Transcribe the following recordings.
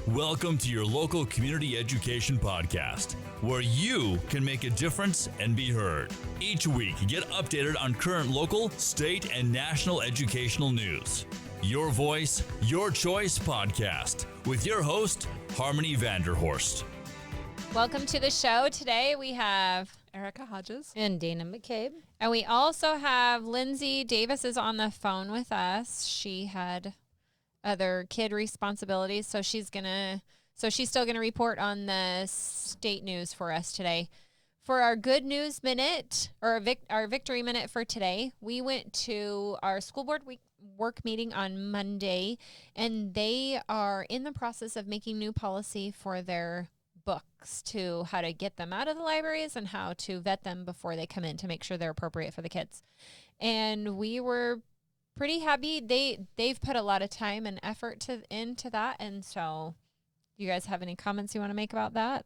Welcome to your local community education podcast, where you can make a difference and be heard. Each week, get updated on current local, state, and national educational news. Your Voice, Your Choice podcast with your host, Harmony Vanderhorst. Welcome to the show. Today we have Erica Hodges and Dana McCabe. And we also have Lindsay Davis is on the phone with us. She had other kid responsibilities, so she's still gonna report on the state news for us today. For our good news minute, or our victory minute for today, we went to our school board work meeting on Monday, and they are in the process of making new policy for their books, to how to get them out of the libraries and how to vet them before they come in to make sure they're appropriate for the kids. And we were pretty happy. They've put a lot of time and effort into that. And so do you guys have any comments you want to make about that?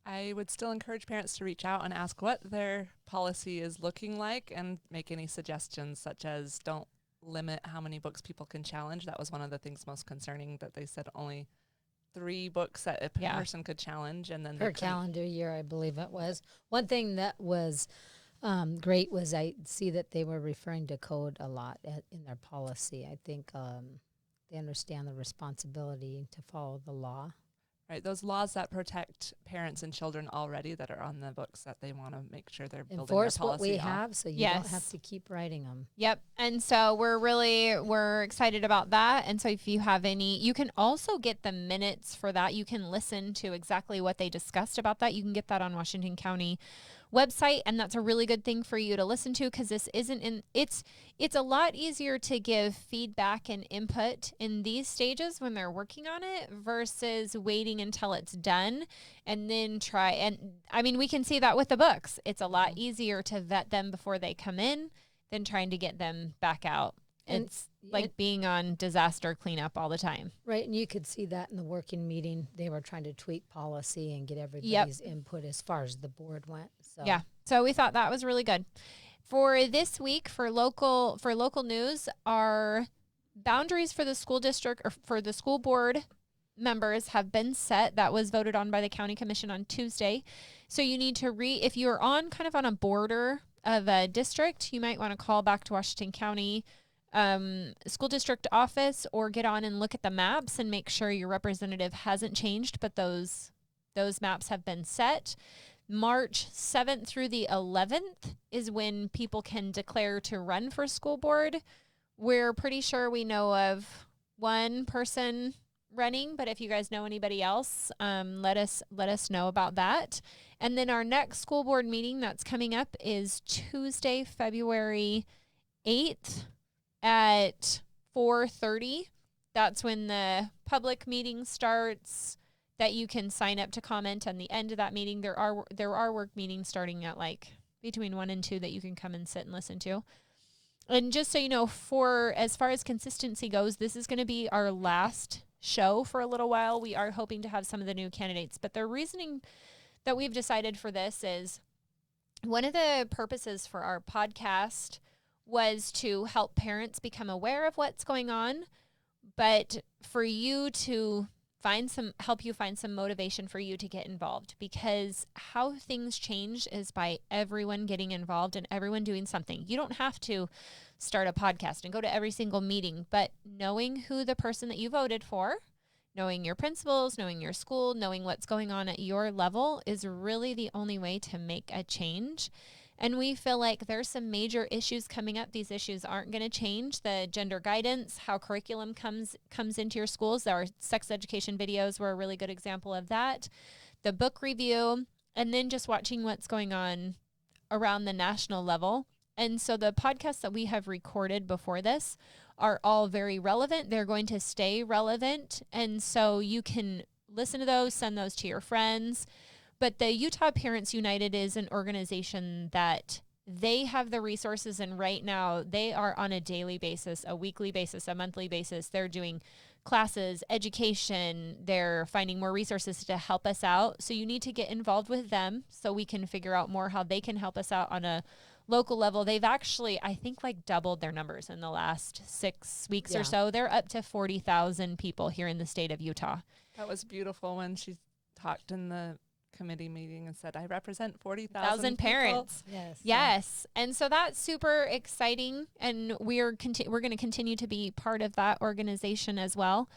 I would still encourage parents to reach out and ask what their policy is looking like and make any suggestions, such as don't limit how many books people can challenge. That was one of the things most concerning, that they said only 3 books that a person could challenge, and then per calendar year, I believe it was. One thing that was great was I see that they were referring to code a lot in their policy. I think they understand the responsibility to follow the law. Right, those laws that protect parents and children already that are on the books, that they want to make sure they're building enforce their policy what we off. have, so you don't have to keep writing them. Yep. And so we're excited about that. And so if you have any, you can also get the minutes for that. You can listen to exactly what they discussed about that. You can get that on Washington County website, and that's a really good thing for you to listen to, because this isn't it's a lot easier to give feedback and input in these stages when they're working on it versus waiting until it's done and then try. And I mean, we can see that with the books. It's a lot easier to vet them before they come in than trying to get them back out. It's like being on disaster cleanup all the time. Right, and you could see that in the working meeting. They were trying to tweak policy and get everybody's input as far as the board went. So. Yeah, so we thought that was really good. For this week, for local news, our boundaries for the school district or for the school board members have been set. That was voted on by the county commission on Tuesday. So you need to if you're on kind of on a border of a district, you might want to call back to Washington County school district office, or get on and look at the maps and make sure your representative hasn't changed, but those maps have been set. March 7th through the 11th is when people can declare to run for school board. We're pretty sure we know of one person running, but if you guys know anybody else, let us know about that. And then our next school board meeting that's coming up is Tuesday, February 8th at 4:30. That's when the public meeting starts, that you can sign up to comment on the end of that meeting. There are work meetings starting at like between 1 and 2 that you can come and sit and listen to. And just so you know, for as far as consistency goes, this is going to be our last show for a little while. We are hoping to have some of the new candidates, but the reasoning that we've decided for this is one of the purposes for our podcast was to help parents become aware of what's going on, but for you to help you find some motivation for you to get involved, because how things change is by everyone getting involved and everyone doing something. You don't have to start a podcast and go to every single meeting, but knowing who the person that you voted for, knowing your principals, knowing your school, knowing what's going on at your level is really the only way to make a change. And we feel like there's some major issues coming up. These issues aren't going to change. The gender guidance, how curriculum comes into your schools. Our sex education videos were a really good example of that. The book review, and then just watching what's going on around the national level. And so the podcasts that we have recorded before this are all very relevant. They're going to stay relevant. And so you can listen to those, send those to your friends. But the Utah Parents United is an organization that they have the resources, and right now they are on a daily basis, a weekly basis, a monthly basis. They're doing classes, education. They're finding more resources to help us out. So you need to get involved with them so we can figure out more how they can help us out on a local level, they've actually, I think, like doubled their numbers in the last 6 weeks or so. They're up to 40,000 people here in the state of Utah. That was beautiful when she talked in the committee meeting and said, I represent 40,000 parents. Yes. And so that's super exciting. And we're going to continue to be part of that organization as well.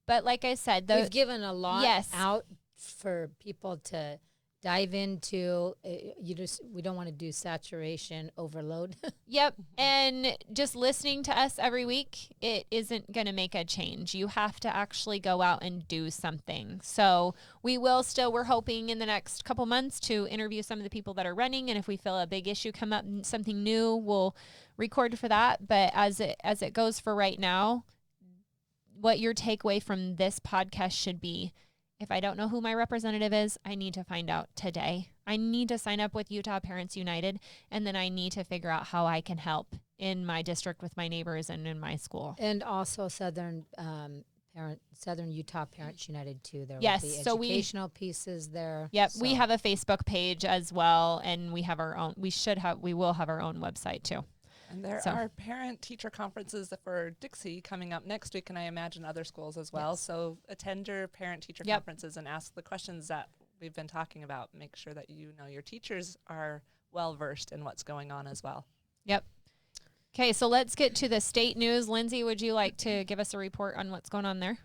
But like I said, we've given a lot out for people to dive into. We don't want to do saturation overload. Yep. And just listening to us every week, it isn't going to make a change. You have to actually go out and do something. So we're hoping in the next couple months to interview some of the people that are running. And if we feel a big issue come up and something new, we'll record for that. But as it goes for right now, what your takeaway from this podcast should be: if I don't know who my representative is, I need to find out today. I need to sign up with Utah Parents United, and then I need to figure out how I can help in my district with my neighbors and in my school. And also Southern Utah Parents United too. There yes, will be so educational pieces there. Yep, so we have a Facebook page as well, and we have our own. We will have our own website too. And there are parent-teacher conferences for Dixie coming up next week, and I imagine other schools as well. Yes. So attend your parent-teacher conferences and ask the questions that we've been talking about. Make sure that you know your teachers are well-versed in what's going on as well. Yep. Okay, so let's get to the state news. Lindsay, would you like to give us a report on what's going on there?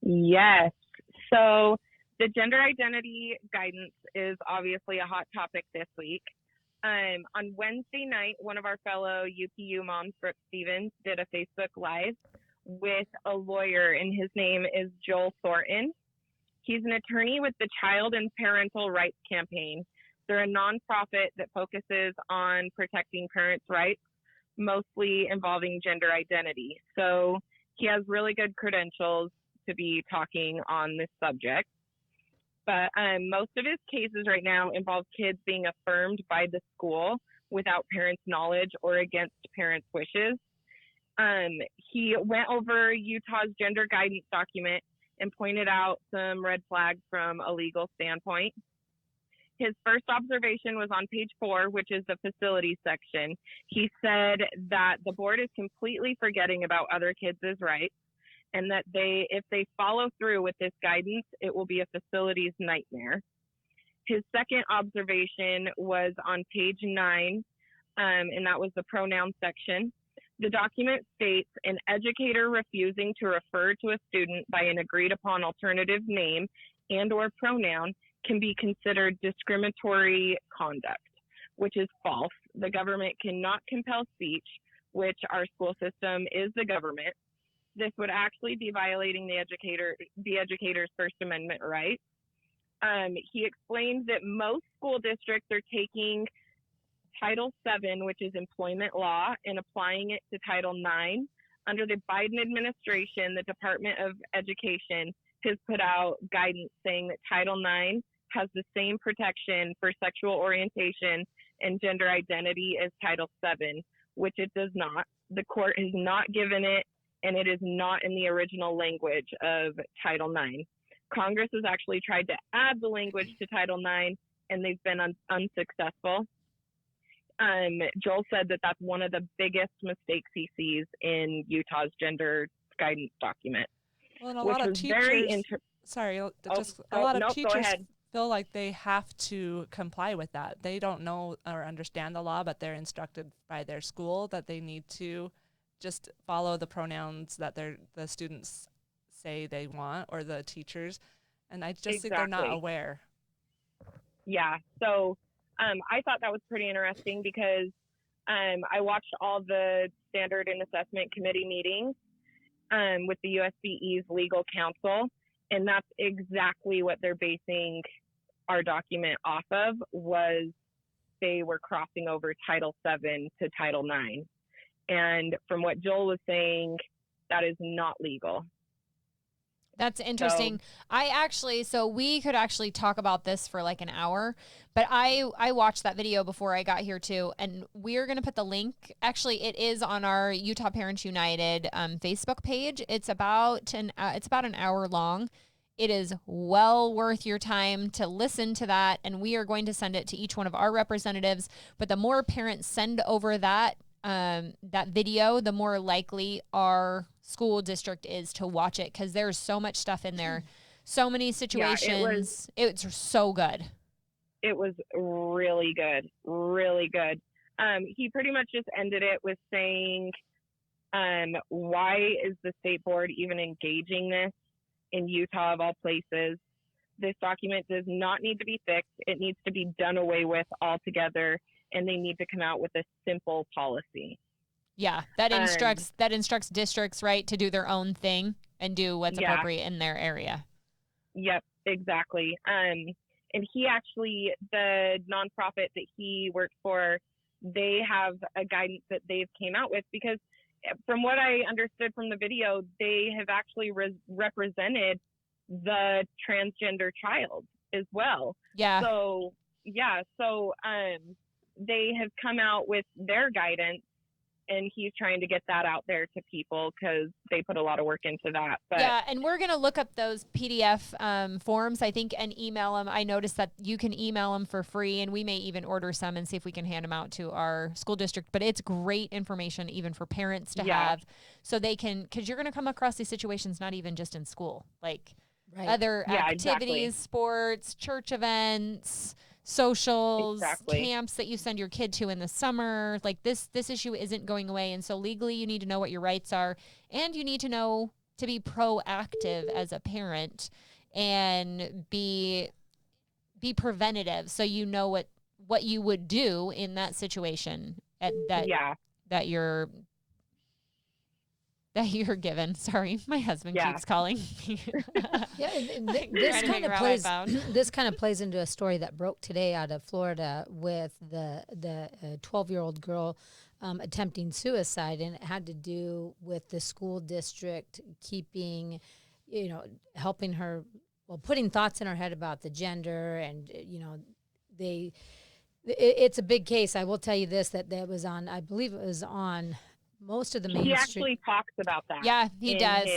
Yes. So the gender identity guidance is obviously a hot topic this week. On Wednesday night, one of our fellow UPU moms, Brooke Stevens, did a Facebook Live with a lawyer, and his name is Joel Thornton. He's an attorney with the Child and Parental Rights Campaign. They're a nonprofit that focuses on protecting parents' rights, mostly involving gender identity. So he has really good credentials to be talking on this subject. But most of his cases right now involve kids being affirmed by the school without parents' knowledge or against parents' wishes. He went over Utah's gender guidance document and pointed out some red flags from a legal standpoint. His first observation was on page 4, which is the facilities section. He said that the board is completely forgetting about other kids' rights, and that if they follow through with this guidance, it will be a facilities nightmare. His second observation was on page 9, and that was the pronoun section. The document states an educator refusing to refer to a student by an agreed upon alternative name and or pronoun can be considered discriminatory conduct, which is false. The government cannot compel speech, which our school system is the government. This would actually be violating the educator's First Amendment rights. He explained that most school districts are taking Title VII, which is employment law, and applying it to Title IX. Under the Biden administration, the Department of Education has put out guidance saying that Title IX has the same protection for sexual orientation and gender identity as Title VII, which it does not. The court has not given it, and it is not in the original language of Title IX. Congress has actually tried to add the language to Title IX, and they've been unsuccessful. Joel said that that's one of the biggest mistakes he sees in Utah's gender guidance document. Well, and a lot of teachers, a lot of teachers feel like they have to comply with that. They don't know or understand the law, but they're instructed by their school that they need to just follow the pronouns that the students say they want, or the teachers. And I just think they're not aware. Yeah. So I thought that was pretty interesting because I watched all the standard and assessment committee meetings with the USBE's legal counsel, and that's exactly what they're basing our document off of. Was they were crossing over Title VII to Title IX. And from what Joel was saying, that is not legal. That's interesting. So we could actually talk about this for like an hour, but I watched that video before I got here too, and we're going to put the link. Actually, it is on our Utah Parents United Facebook page. It's about an hour long, It is well worth your time to listen to that, and we are going to send it to each one of our representatives. But the more parents send over that video, the more likely our school district is to watch it, because there's so much stuff in there, so many situations. It's so good. It was really good, really good. He pretty much just ended it with saying, why is the state board even engaging this in Utah of all places? This document does not need to be fixed. It needs to be done away with altogether, and they need to come out with a simple policy. Yeah, that instructs districts, right, to do their own thing and do what's appropriate in their area. Yep, exactly. And he actually, the nonprofit that he worked for, they have a guidance that they've came out with, because from what I understood from the video, they have actually represented the transgender child as well. Yeah. So they have come out with their guidance, and he's trying to get that out there to people because they put a lot of work into that. But yeah, and we're going to look up those PDF forms, I think, and email them. I noticed that you can email them for free, and we may even order some and see if we can hand them out to our school district. But it's great information even for parents to have, so they can, because you're going to come across these situations not even just in school, like other activities, sports, church events, socials, camps that you send your kid to in the summer. Like this issue isn't going away. And so legally you need to know what your rights are, and you need to know to be proactive as a parent and be preventative. So you know what you would do in that situation that you're given. Sorry, my husband keeps calling. This kind of plays into a story that broke today out of Florida with the 12-year-old girl attempting suicide, and it had to do with the school district keeping, helping her, putting thoughts in her head about the gender, and it's a big case. I will tell you this, that was on, I believe it was on most of the mainstream. He actually talks about that. Yeah, he does.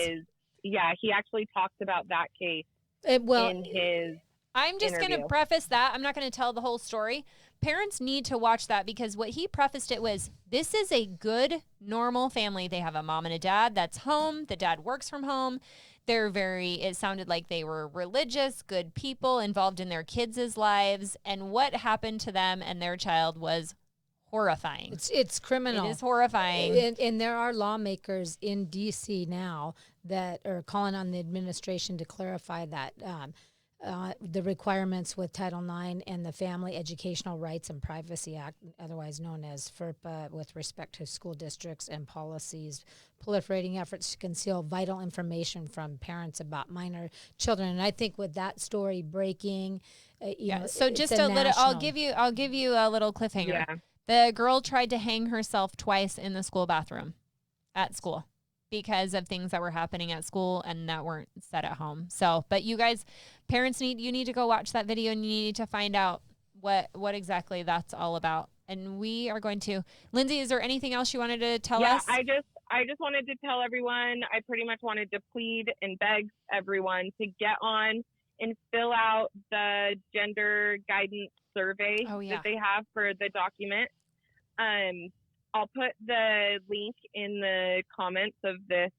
He actually talks about that case in his I'm just going to preface that. I'm not going to tell the whole story. Parents need to watch that, because what he prefaced it was, this is a good, normal family. They have a mom and a dad that's home. The dad works from home. It sounded like they were religious, good people involved in their kids' lives. And what happened to them and their child was horrifying. It's criminal. It is horrifying. And there are lawmakers in D.C. now that are calling on the administration to clarify that the requirements with Title IX and the Family Educational Rights and Privacy Act, otherwise known as FERPA, with respect to school districts and policies, proliferating efforts to conceal vital information from parents about minor children. And I think with that story breaking, so just a little, I'll give you a little cliffhanger. Yeah. The girl tried to hang herself twice in the school bathroom at school because of things that were happening at school and that weren't said at home. So, but you guys, parents need to go watch that video, and you need to find out what exactly that's all about. And we are going to, Lindsay, is there anything else you wanted to tell us? I just wanted to tell everyone, I pretty much wanted to plead and beg everyone to get on and fill out the gender guidance survey that they have for the document. I'll put the link in the comments of this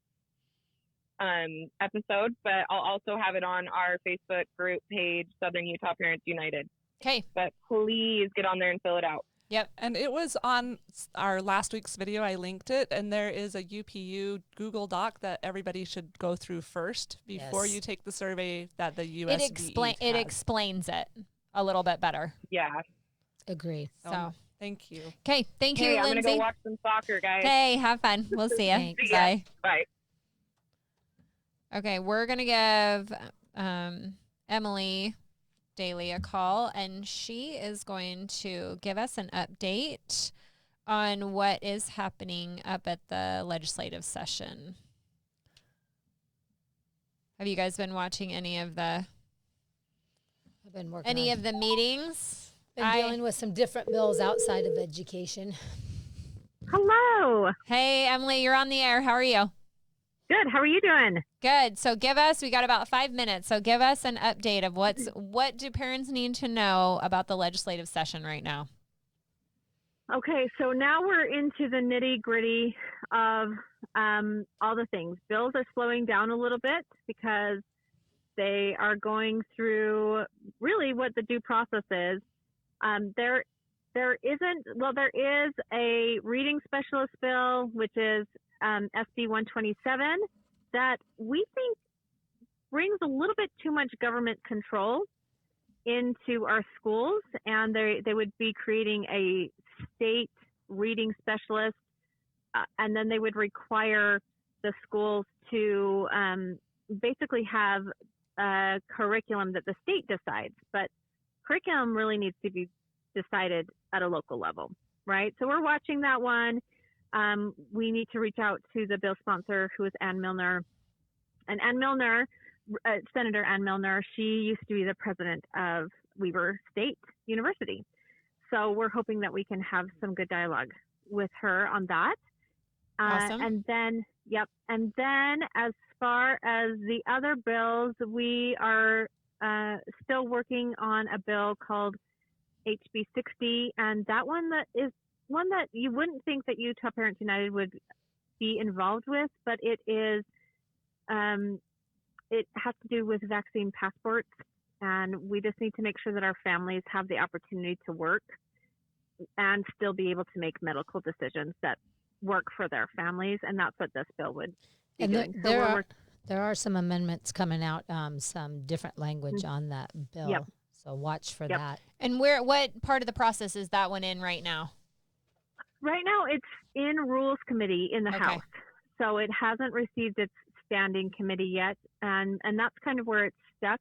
episode, but I'll also have it on our Facebook group page, Southern Utah Parents United. Okay. But please get on there and fill it out. Yep. And it was on our last week's video. I linked it, and there is a UPU Google Doc that everybody should go through first before you take the survey that the USDE It explains it a little bit better. Yeah. Agree. So thank you. Okay. Thank you, Lindsay. I'm going to go watch some soccer, guys. Okay. Have fun. We'll see you. Bye. Bye. Okay. We're going to give Emily Daly a call, and she is going to give us an update on what is happening up at the legislative session. Have you guys been watching any of the meetings? Been dealing with some different bills outside of education. Hello. Hey, Emily, you're on the air. How are you? Good. How are you doing? Good. So we got about 5 minutes. So give us an update of what do parents need to know about the legislative session right now? Okay, so now we're into the nitty-gritty of all the things. Bills are slowing down a little bit because they are going through really what the due process is. There is a reading specialist bill, which is EP012, that we think brings a little bit too much government control into our schools, and they would be creating a state reading specialist, and then they would require the schools to basically have a curriculum that the state decides, but curriculum really needs to be decided at a local level, right? So we're watching that one. We need to reach out to the bill sponsor, who is Ann Milner. And Ann Milner, Senator Ann Milner, she used to be the president of Weber State University. So we're hoping that we can have some good dialogue with her on that. Awesome. And then as far as the other bills, we are still working on a bill called HB60, and that one that is one that you wouldn't think that Utah Parents United would be involved with, but it is. It has to do with vaccine passports, and we just need to make sure that our families have the opportunity to work and still be able to make medical decisions that work for their families, and that's what this bill would be doing. There are some amendments coming out, some different language on that bill. Yep. So watch for that. And what part of the process is that one in right now? Right now, it's in Rules Committee in the Okay. House, so it hasn't received its standing committee yet, and that's kind of where it's stuck,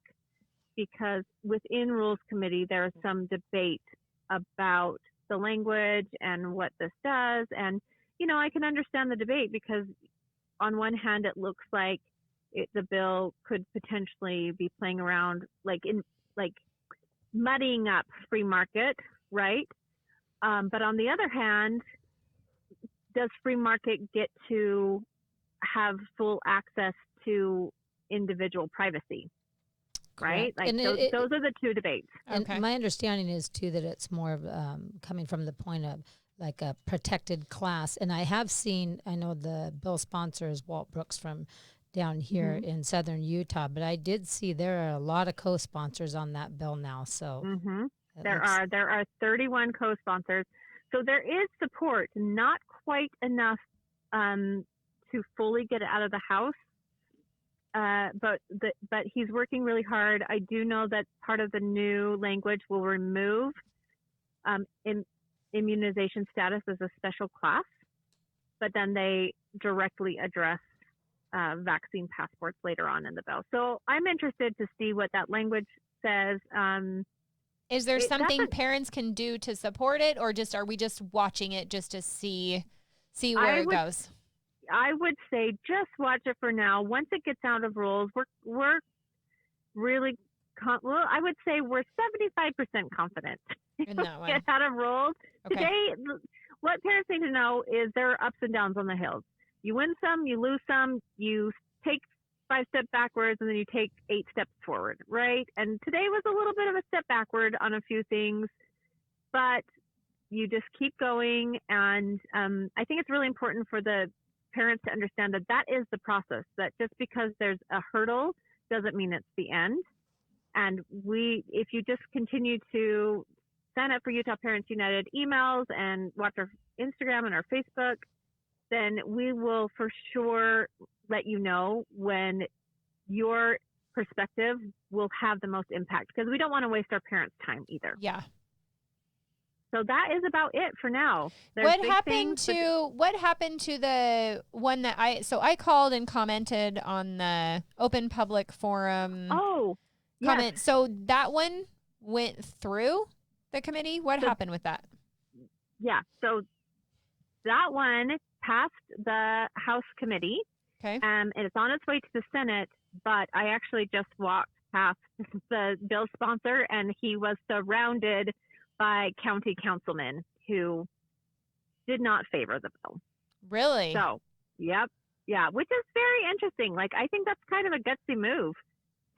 because within Rules Committee there is some debate about the language and what this does, and I can understand the debate, because on one hand it looks like the bill could potentially be playing around like muddying up free market, right? But on the other hand, does free market get to have full access to individual privacy, right? Correct. Like those are the two debates. And Okay. my understanding is too that it's more of coming from the point of like a protected class. And I know the bill sponsor is Walt Brooks from down here in southern Utah, but I did see there are a lot of co-sponsors on that bill now. So There are 31 co-sponsors. So there is support, not quite enough to fully get it out of the House. But he's working really hard. I do know that part of the new language will remove immunization status as a special class, but then they directly address vaccine passports later on in the bill. So I'm interested to see what that language says. Is there something parents can do to support it, or are we just watching it just to see where it goes? I would say just watch it for now. Once it gets out of rules, we're really I would say we're 75% confident In that one. get out of rules. Okay. Today, what parents need to know is there are ups and downs on the hills. You win some, you lose some, you take 5 steps backwards, and then you take 8 steps forward, right? And today was a little bit of a step backward on a few things, but you just keep going. And I think it's really important for the parents to understand that is the process, that just because there's a hurdle doesn't mean it's the end. And if you just continue to sign up for Utah Parents United emails and watch our Instagram and our Facebook, then we will for sure let you know when your perspective will have the most impact, because we don't want to waste our parents' time either. Yeah. So that is about it for now. What happened to the one that I called and commented on the open public forum comment. Yes. So that one went through the committee. What happened with that? Yeah. So that one passed the House committee. Okay. And it's on its way to the Senate, but I actually just walked past the bill sponsor, and he was surrounded by county councilmen who did not favor the bill. Really? So, yep. Yeah, which is very interesting. Like, I think that's kind of a gutsy move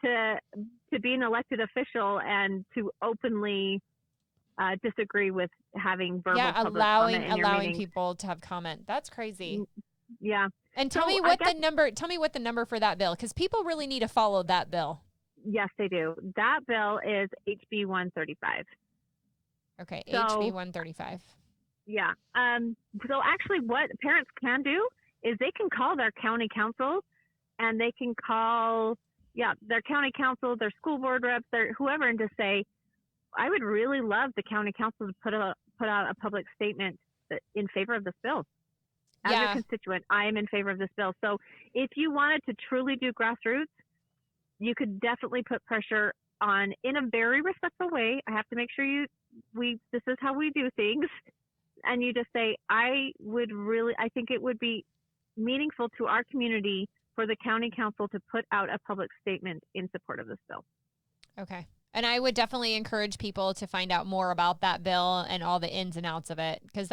to be an elected official and to openly disagree with having verbal public comment in your allowing meetings. people to have comment. That's crazy. Yeah. And tell me what the number for that bill, because people really need to follow that bill. Yes, they do. That bill is HB 135. Okay, So, HB 135. Yeah. So actually what parents can do is they can call their county council, and they can call, their county council, their school board reps, their whoever, and to say, I would really love the county council to put out a public statement in favor of this bill. As a constituent, I am in favor of this bill. So if you wanted to truly do grassroots, you could definitely put pressure on in a very respectful way. I have to make sure this is how we do things. And you just say, I think it would be meaningful to our community for the county council to put out a public statement in support of this bill. Okay. And I would definitely encourage people to find out more about that bill and all the ins and outs of it. Because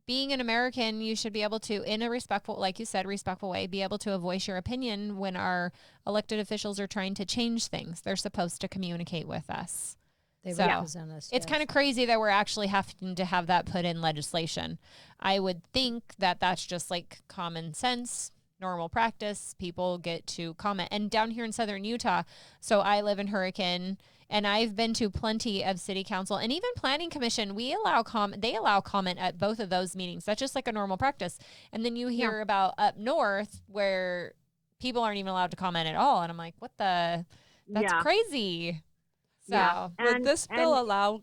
being an American, you should be able to, in a respectful, like you said, respectful way, be able to voice your opinion when our elected officials are trying to change things. They're supposed to communicate with us. They represent us. It's kind of crazy that we're actually having to have that put in legislation. I would think that that's just like common sense, normal practice. People get to comment. And down here in southern Utah, so I live in Hurricane, and I've been to plenty of city council and even planning commission. They allow comment at both of those meetings. That's just like a normal practice. And then you hear about up north where people aren't even allowed to comment at all. And I'm like, that's crazy. So would this bill allow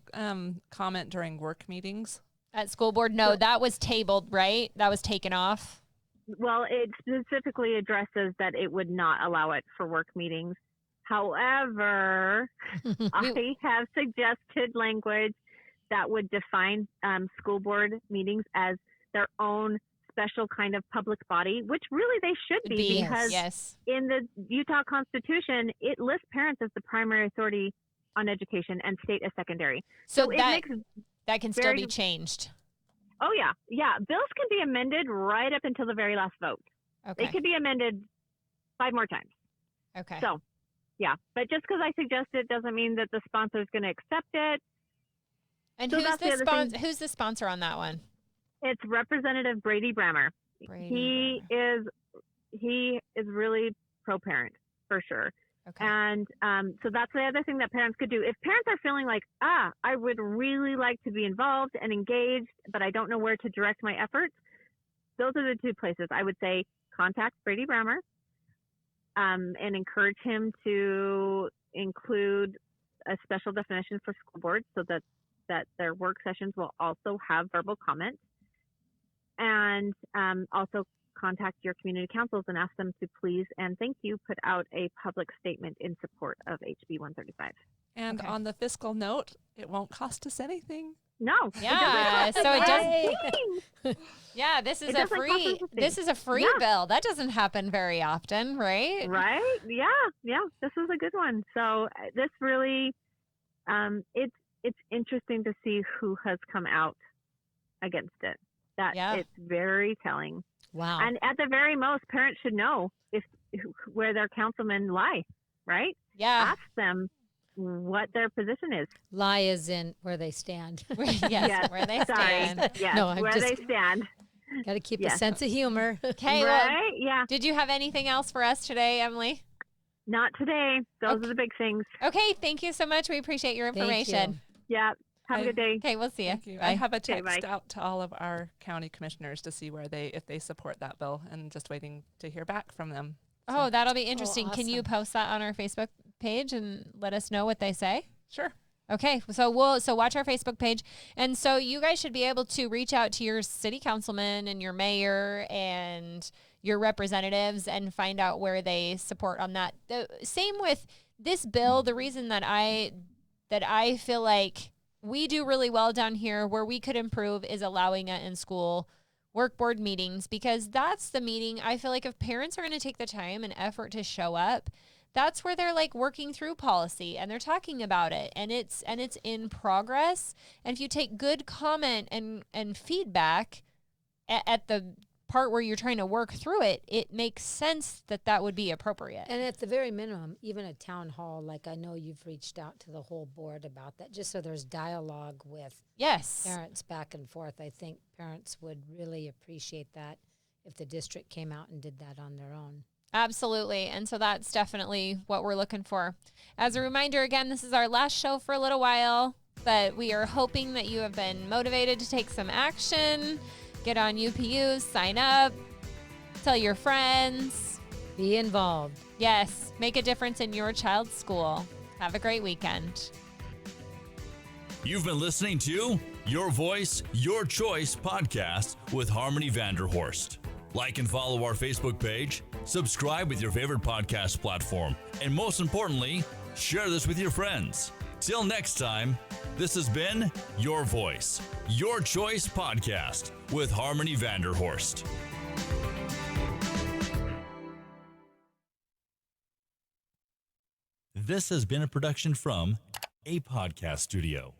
comment during work meetings? At school board? No, that was tabled, right? That was taken off. Well, it specifically addresses that it would not allow it for work meetings. However, I have suggested language that would define school board meetings as their own special kind of public body, which really they should be, because in the Utah Constitution, it lists parents as the primary authority on education and state as secondary. So that can still be changed. Oh, yeah. Yeah. Bills can be amended right up until the very last vote. Okay. They can be amended 5 more times. Okay. So, yeah. But just because I suggest it doesn't mean that the sponsor is going to accept it. And so who's the sponsor on that one? It's Representative Brady Brammer. He is really pro-parent, for sure. Okay. And so that's the other thing that parents could do. If parents are feeling like, I would really like to be involved and engaged, but I don't know where to direct my efforts, those are the 2 places. I would say contact Brady Brammer and encourage him to include a special definition for school boards so that their work sessions will also have verbal comment. And also contact your community councils and ask them to please and thank you put out a public statement in support of HB 135. And on the fiscal note, it won't cost us anything. No. Yeah. So it does. Yeah. This is a free bill. That doesn't happen very often, right? Right. Yeah. Yeah. This is a good one. So this really, it's interesting to see who has come out against it. It's very telling. Wow. And at the very most, parents should know where their councilmen lie, right? Yeah. Ask them what their position is. Lie is in where they stand. Yes, where they stand. Yes, No, where they stand. Got to keep a sense of humor. Okay, right? Yeah. Did you have anything else for us today, Emily? Not today. Those are the big things. Okay, thank you so much. We appreciate your information. Thank you. Yeah. Have a good day. Okay, we'll see you. Thank you. I have a text bye. out to all of our county commissioners to see if they support that bill, and just waiting to hear back from them. Oh, that'll be interesting. awesome. Can you post that on our Facebook page and let us know what they say? Sure. Okay, so watch our Facebook page. And so you guys should be able to reach out to your city councilman and your mayor and your representatives and find out where they support on that. The same with this bill. The reason that I feel like we do really well down here where we could improve is allowing it in school work board meetings, because that's the meeting. I feel like if parents are going to take the time and effort to show up, that's where they're like working through policy and they're talking about it and it's in progress. And if you take good comment and feedback at the part where you're trying to work through it, it makes sense that that would be appropriate. And at the very minimum, even a town hall, like I know you've reached out to the whole board about that, just so there's dialogue with Yes. parents back and forth. I think parents would really appreciate that if the district came out and did that on their own. Absolutely. And so that's definitely what we're looking for. As a reminder, again, this is our last show for a little while, but we are hoping that you have been motivated to take some action, get on UPU, sign up, tell your friends. Be involved. Yes, make a difference in your child's school. Have a great weekend. You've been listening to Your Voice, Your Choice podcast with Harmony Vanderhorst. Like and follow our Facebook page, subscribe with your favorite podcast platform, and most importantly, share this with your friends. Till next time, this has been Your Voice, Your Choice podcast with Harmony Vanderhorst. This has been a production from a podcast studio.